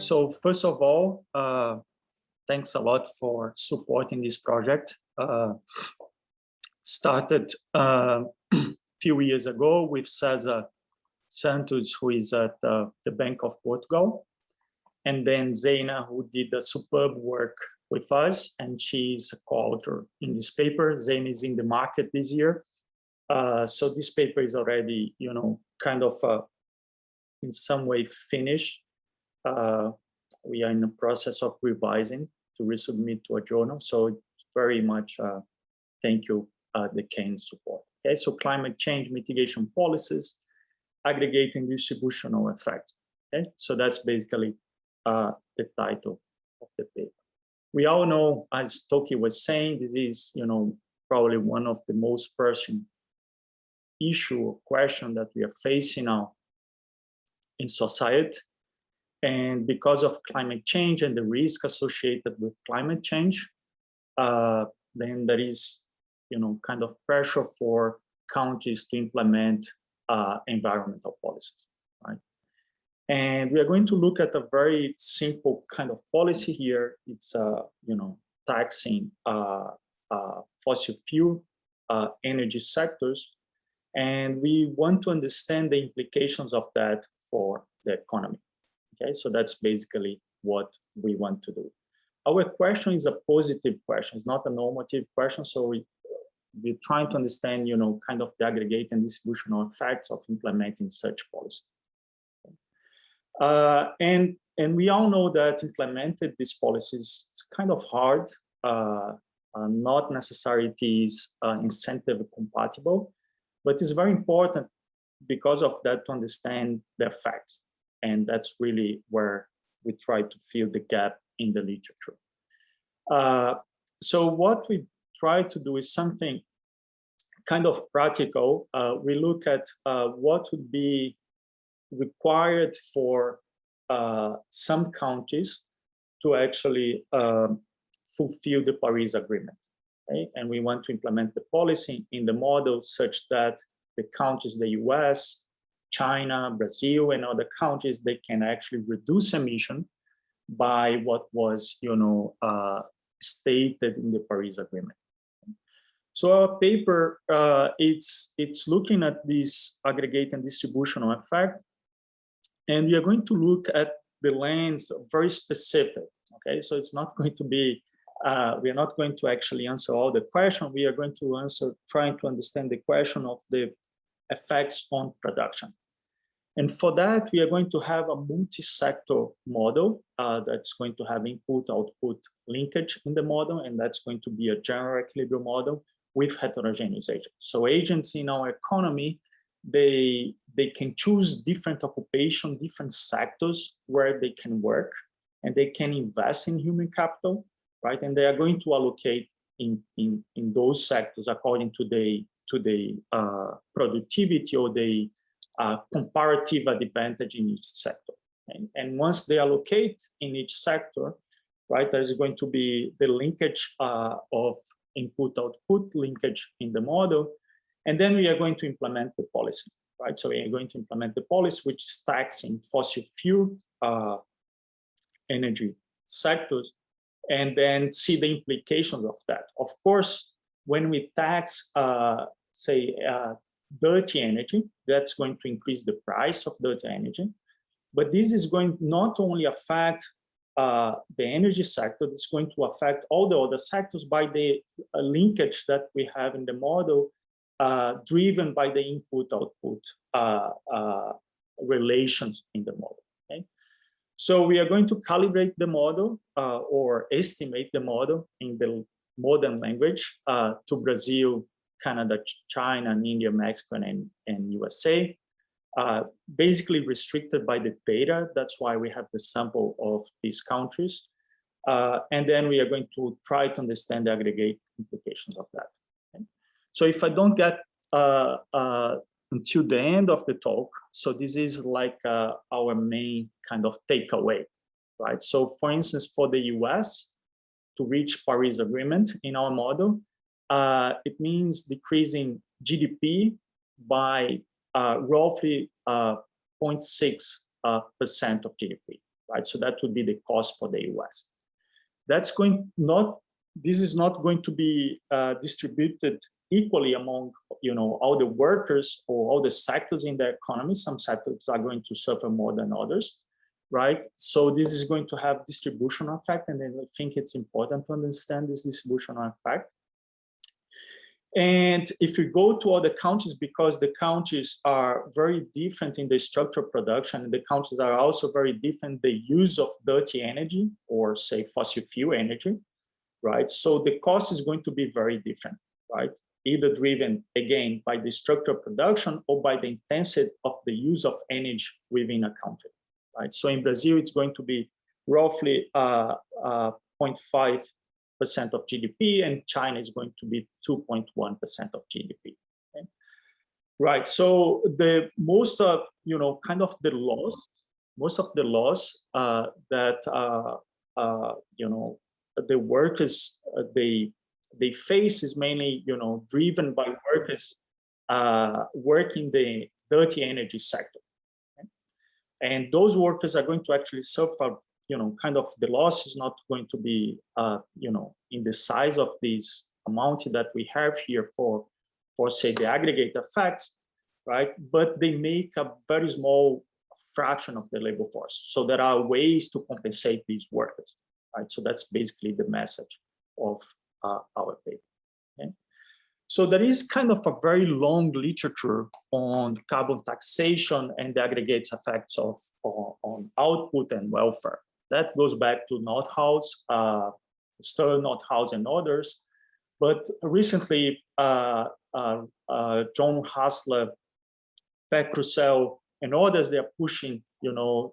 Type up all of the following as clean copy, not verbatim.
So first of all, thanks a lot for supporting this project. Started a few years ago with Cesar Santos, who is at the Bank of Portugal, and then Zeina, who did the superb work with us, and she's a co-author in this paper. Zeina is in the market this year. So this paper is already, kind of in some way finished. We are in the process of revising to resubmit to a journal. So very much thank you, the Keynes support. Okay, so climate change mitigation policies, aggregating distributional effects. Okay, so that's basically the title of the paper. We all know, as Toki was saying, this is, probably one of the most pressing issue or question that we are facing now in society. And because of climate change and the risk associated with climate change, then there is, kind of pressure for countries to implement environmental policies, right? And we are going to look at a very simple kind of policy here. It's, taxing fossil fuel energy sectors. And we want to understand the implications of that for the economy. Okay, so that's basically what we want to do. Our question is a positive question, it's not a normative question. So we're trying to understand, kind of the aggregate and distributional effects of implementing such policy. And we all know that implemented these policies is kind of hard, not necessarily it is incentive compatible, but it's very important because of that to understand the effects. And that's really where we try to fill the gap in the literature. So what we try to do is something kind of practical. We look at what would be required for some countries to actually fulfill the Paris Agreement. Okay? And we want to implement the policy in the model such that the countries, the US, China, Brazil, and other countries, they can actually reduce emission by what was, stated in the Paris Agreement. So our paper, it's looking at this aggregate and distributional effect, and we are going to look at the lens very specific. Okay, so it's not going to be, we are not going to actually answer all the question. We are going to answer, trying to understand the question of the effects on production. And for that, we are going to have a multi-sector model that's going to have input-output linkage in the model, and that's going to be a general equilibrium model with heterogeneous agents. So agents in our economy, they can choose different occupation, different sectors where they can work, and they can invest in human capital, right? And they are going to allocate in those sectors according to the productivity or the comparative advantage in each sector. And once they allocate in each sector, right, there's going to be the linkage of input-output linkage in the model. And then we are going to implement the policy, right? So we are going to implement the policy, which is taxing fossil fuel energy sectors, and then see the implications of that. Of course, when we tax, say, dirty energy, that's going to increase the price of dirty energy. But this is going not only affect the energy sector, it's going to affect all the other sectors by the linkage that we have in the model, driven by the input-output relations in the model. Okay? So we are going to calibrate the model or estimate the model in the modern language to Brazil, Canada, China, and India, Mexico, and USA, basically restricted by the data. That's why we have the sample of these countries. And then we are going to try to understand the aggregate implications of that. Okay? So if I don't get until the end of the talk, so this is like our main kind of takeaway, right? So for instance, for the US to reach Paris Agreement in our model, it means decreasing GDP by roughly 0.6% of GDP. right? So that would be the cost for the US. This is not going to be distributed equally among, all the workers or all the sectors in the economy. Some sectors are going to suffer more than others, right? So this is going to have distributional effect, and then I think it's important to understand this distributional effect. And if you go to other countries, because the countries are very different in the structure of production, and the countries are also very different, the use of dirty energy, or say fossil fuel energy, right? So the cost is going to be very different, right? Either driven, again, by the structure of production or by the intensity of the use of energy within a country, right? So in Brazil, it's going to be roughly 0.5% of GDP, and China is going to be 2.1% of GDP. Okay? Right. So the most of the laws that the workers they face is mainly driven by workers working the dirty energy sector, okay? And those workers are going to actually suffer. The loss is not going to be, in the size of this amount that we have here for say the aggregate effects, right? But they make a very small fraction of the labor force. So there are ways to compensate these workers, right? So that's basically the message of our paper. Okay? So there is kind of a very long literature on carbon taxation and the aggregate effects on output and welfare. That goes back to Nordhaus, Stern, Nordhaus, and others. But recently, John Hassler, Pat Russell, and others, they are pushing, to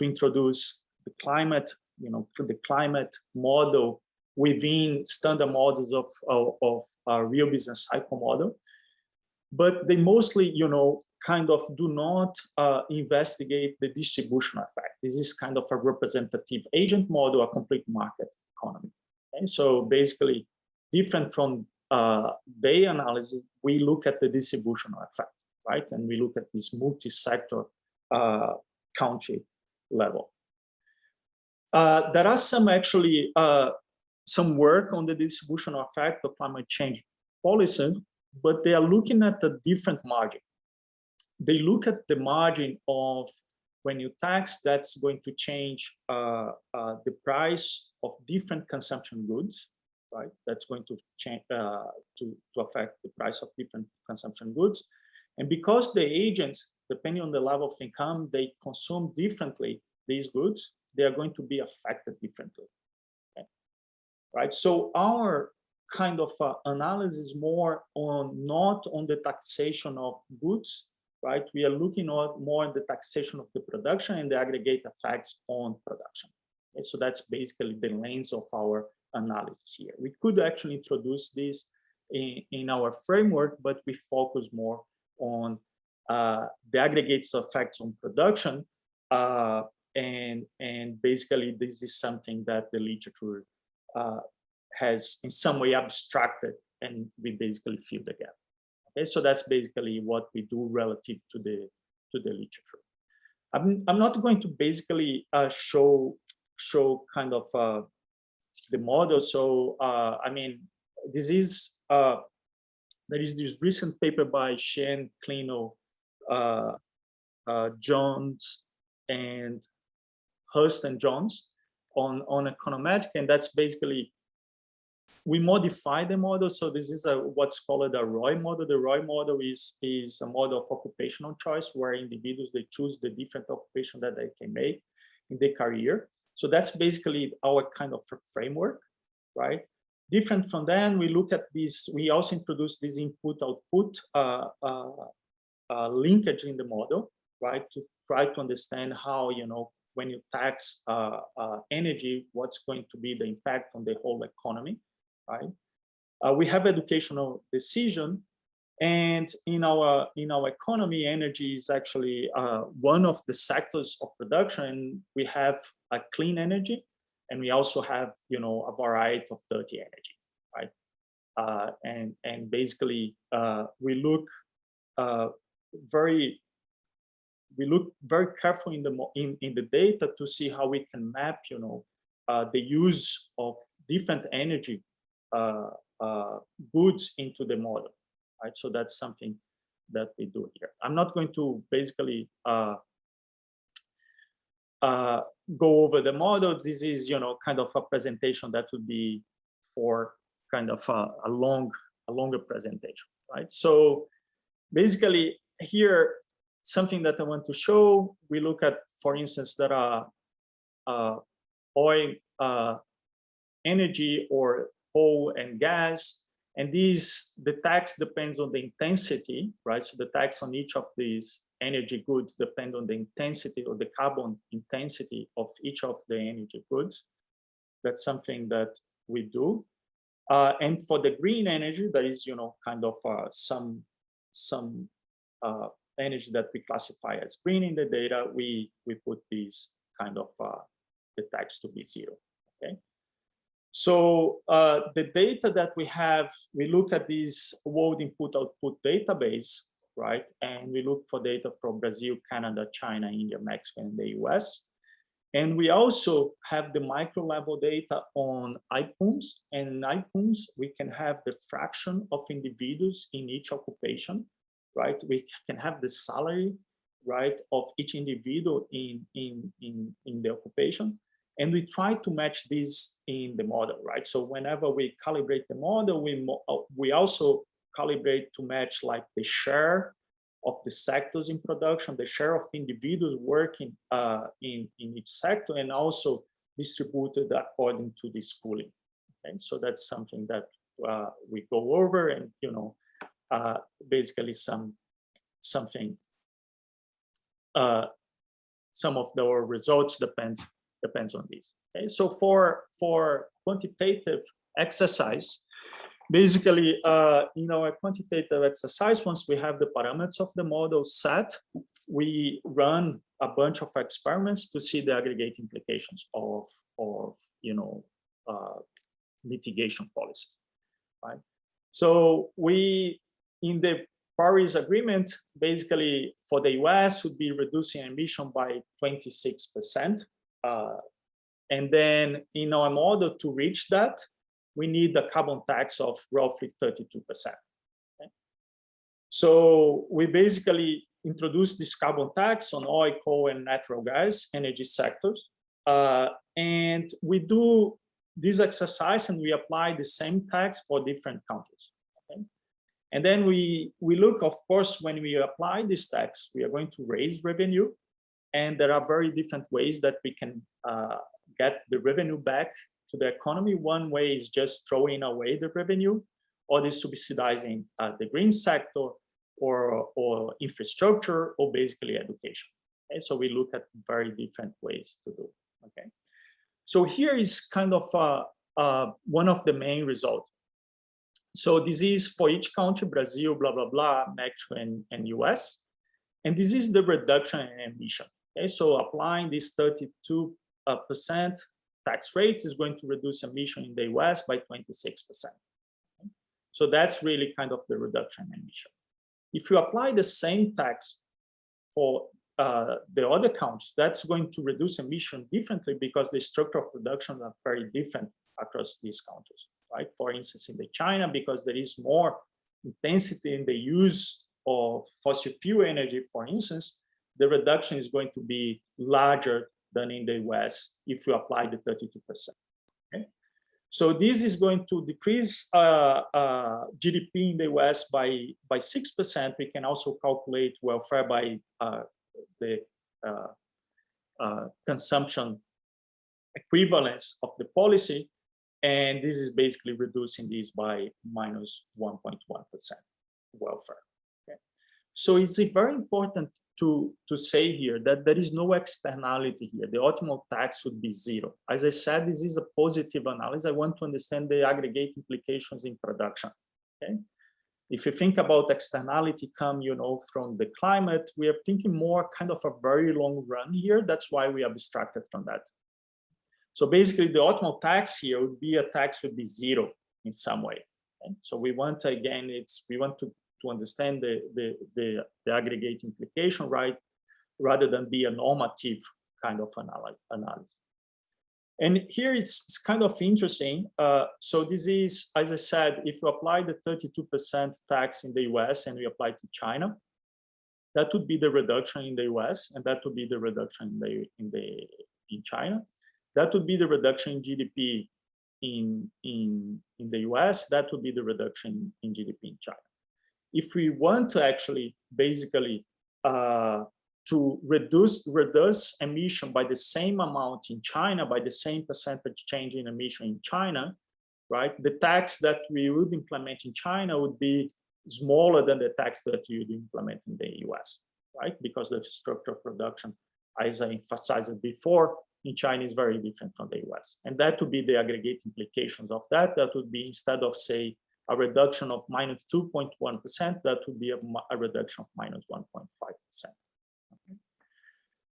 introduce the climate, the climate model within standard models of real business cycle model. But they mostly, kind of do not investigate the distributional effect. This is kind of a representative agent model, a complete market economy. And so basically, different from their analysis, we look at the distributional effect, right? And we look at this multi-sector country level. There are some actually, some work on the distributional effect of climate change policy, but they are looking at a different margin. They look at the margin of when you tax, that's going to change the price of different consumption goods, right? That's going to change to affect the price of different consumption goods. And because the agents, depending on the level of income, they consume differently these goods, they are going to be affected differently, okay? Right? So our kind of analysis more on not on the taxation of goods, right? We are looking at more at the taxation of the production and the aggregate effects on production. Okay? So that's basically the lens of our analysis here. We could actually introduce this in our framework, but we focus more on the aggregate effects on production, and basically this is something that the literature has in some way abstracted, and we basically fill the gap. Okay, so that's basically what we do relative to the literature. I'm not going to basically show kind of the model. So I mean, this is there is this recent paper by Shen, Kleno, Jones, and Hurst and Jones on econometric, and that's basically we modify the model. So this is what's called a ROI model. The ROI model is a model of occupational choice where individuals, they choose the different occupation that they can make in their career. So that's basically our kind of framework, right? Different from that, we look at this, we also introduce this input-output linkage in the model, right? To try to understand how, when you tax energy, what's going to be the impact on the whole economy, right? We have educational decision, and in our economy, energy is actually one of the sectors of production. We have a clean energy, and we also have a variety of dirty energy, right? And basically we look very we look very carefully in the data to see how we can map, the use of different energy goods into the model, right? So that's something that we do here. I'm not going to basically go over the model. This is, kind of a presentation that would be for kind of a longer presentation, right? So basically here, something that I want to show, we look at, for instance, that oil, energy, or coal and gas, and the tax depends on the intensity, right? So the tax on each of these energy goods depend on the intensity or the carbon intensity of each of the energy goods. That's something that we do. And for the green energy, there is, kind of some energy that we classify as green in the data. We put these kind of the tax to be zero. Okay. So the data that we have, we look at this world input-output database, right? And we look for data from Brazil, Canada, China, India, Mexico, and the US. And we also have the micro-level data on IPUMs. And in IPUMs, we can have the fraction of individuals in each occupation, right? We can have the salary, right, of each individual in the occupation. And we try to match this in the model, right? So whenever we calibrate the model, we also calibrate to match like the share of the sectors in production, the share of individuals working in each sector, and also distributed according to the schooling. Okay, so that's something that we go over, and basically some of the results depends on this. Okay, so for quantitative exercise, basically, a quantitative exercise, once we have the parameters of the model set, we run a bunch of experiments to see the aggregate implications of mitigation policies, right? So in the Paris Agreement, basically for the US would be reducing emission by 26%. And then in our model to reach that, we need the carbon tax of roughly 32%. Okay? So we basically introduce this carbon tax on oil, coal, and natural gas energy sectors. And we do this exercise and we apply the same tax for different countries. Okay? And then we look, of course, when we apply this tax, we are going to raise revenue. And there are very different ways that we can get the revenue back to the economy. One way is just throwing away the revenue, or is subsidizing the green sector, or infrastructure, or basically education. Okay? So we look at very different ways to do. Okay. So here is kind of one of the main results. So this is for each country: Brazil, blah blah blah, Mexico, and US, and this is the reduction in emission. Okay, so applying this 32% tax rate is going to reduce emission in the US by 26%. Okay? So that's really kind of the reduction in emission. If you apply the same tax for the other countries, that's going to reduce emission differently because the structure of production are very different across these countries, right? For instance, in the China, because there is more intensity in the use of fossil fuel energy, for instance, the reduction is going to be larger than in the US if you apply the 32%. Okay? So this is going to decrease GDP in the US by 6%. We can also calculate welfare by the consumption equivalence of the policy. And this is basically reducing this by minus 1.1% welfare. Okay? So it's very important to say here that there is no externality here. The optimal tax would be zero. As I said, this is a positive analysis. I want to understand the aggregate implications in production. Okay? If you think about externality come, from the climate, we are thinking more kind of a very long run here. That's why we abstracted from that. So basically, the optimal tax here would be zero in some way. Okay? So we want, again, we want to understand the aggregate implication, right? rather than be a normative kind of analysis. And here it's kind of interesting. So this is, as I said, if you apply the 32% tax in the US and we apply to China, that would be the reduction in the US, and that would be the reduction in China. That would be the reduction in GDP in the US. That would be the reduction in GDP in China. If we want to actually basically to reduce emission by the same amount in China, by the same percentage change in emission in China, right? The tax that we would implement in China would be smaller than the tax that you would implement in the US, right? Because the structure of production, as I emphasized before, in China is very different from the US. And that would be the aggregate implications of that. That would be, instead of, say, a reduction of minus 2.1%, that would be a reduction of minus 1.5%.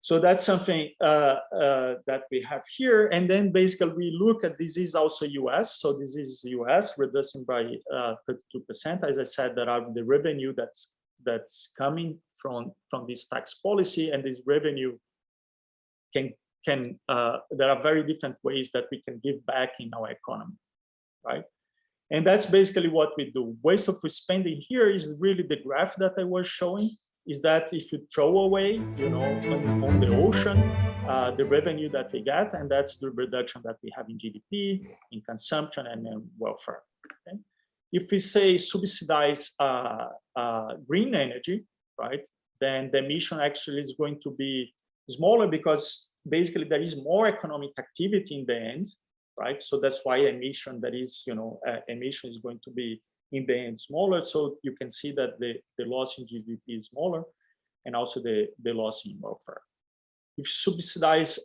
So that's something that we have here. And then basically we look at, this is also US. So this is US reducing by 32%. As I said, that are the revenue that's coming from this tax policy, and this revenue there are very different ways that we can give back in our economy, right? And that's basically what we do. Waste of spending here is really the graph that I was showing, is that if you throw away, you know, on the ocean, the revenue that we get, and that's the reduction that we have in GDP, in consumption, and in welfare. Okay? If we say subsidize green energy, right, then the emission actually is going to be smaller, because basically there is more economic activity in the end, right? So that's why emission, that is, you know, emission is going to be in the end smaller. So you can see that the loss in GDP is smaller, and also the loss in welfare. If you subsidize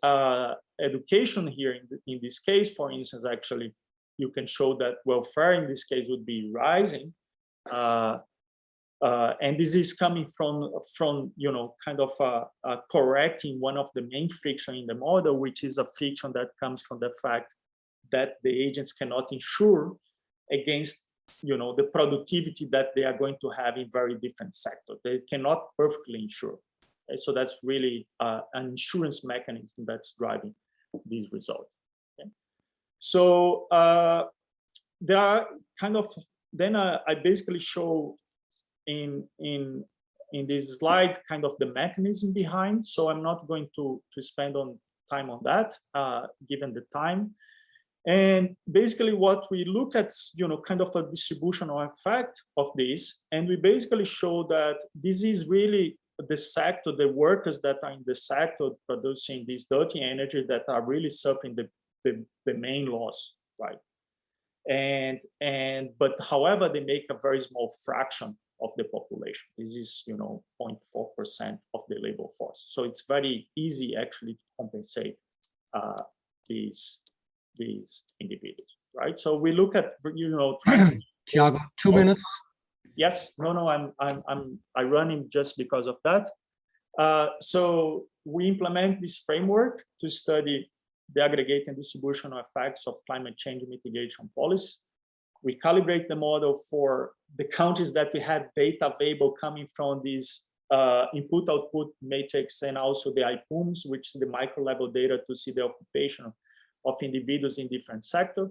education here in this case, for instance, actually, you can show that welfare in this case would be rising. And this is coming from you know, kind of correcting one of the main friction in the model, which is a friction that comes from the fact that the agents cannot insure against, you know, the productivity that they are going to have in very different sectors. They cannot perfectly insure. Okay? So that's really an insurance mechanism that's driving these results. Okay? So there are kind of, then I basically show in this slide kind of the mechanism behind. So I'm not going to spend time on that, given the time. And basically what we look at, you know, kind of a distributional effect of this, and we basically show that this is really the sector, the workers that are in the sector producing this dirty energy that are really suffering the main loss, right? But however, they make a very small fraction of the population. This is, you know, 0.4% of the labor force. So it's very easy actually to compensate these individuals, right? So we look at, you know, Thiago, 2 minutes. Yes, no, I'm running just because of that. So we implement this framework to study the aggregate and distributional effects of climate change mitigation policy. We calibrate the model for the countries that we had data available coming from this input-output matrix, and also the IPUMs, which is the micro-level data to see the occupation of individuals in different sectors.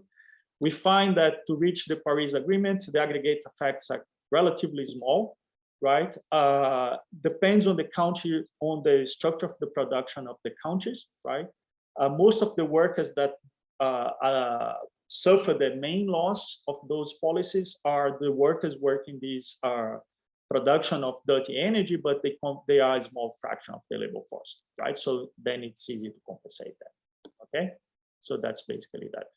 We find that to reach the Paris Agreement, the aggregate effects are relatively small, right? Depends on the country, on the structure of the production of the countries, right? Most of the workers that suffer the main loss of those policies are the workers working these production of dirty energy, but they are a small fraction of the labor force, right? So then it's easy to compensate that, okay? So that's basically that.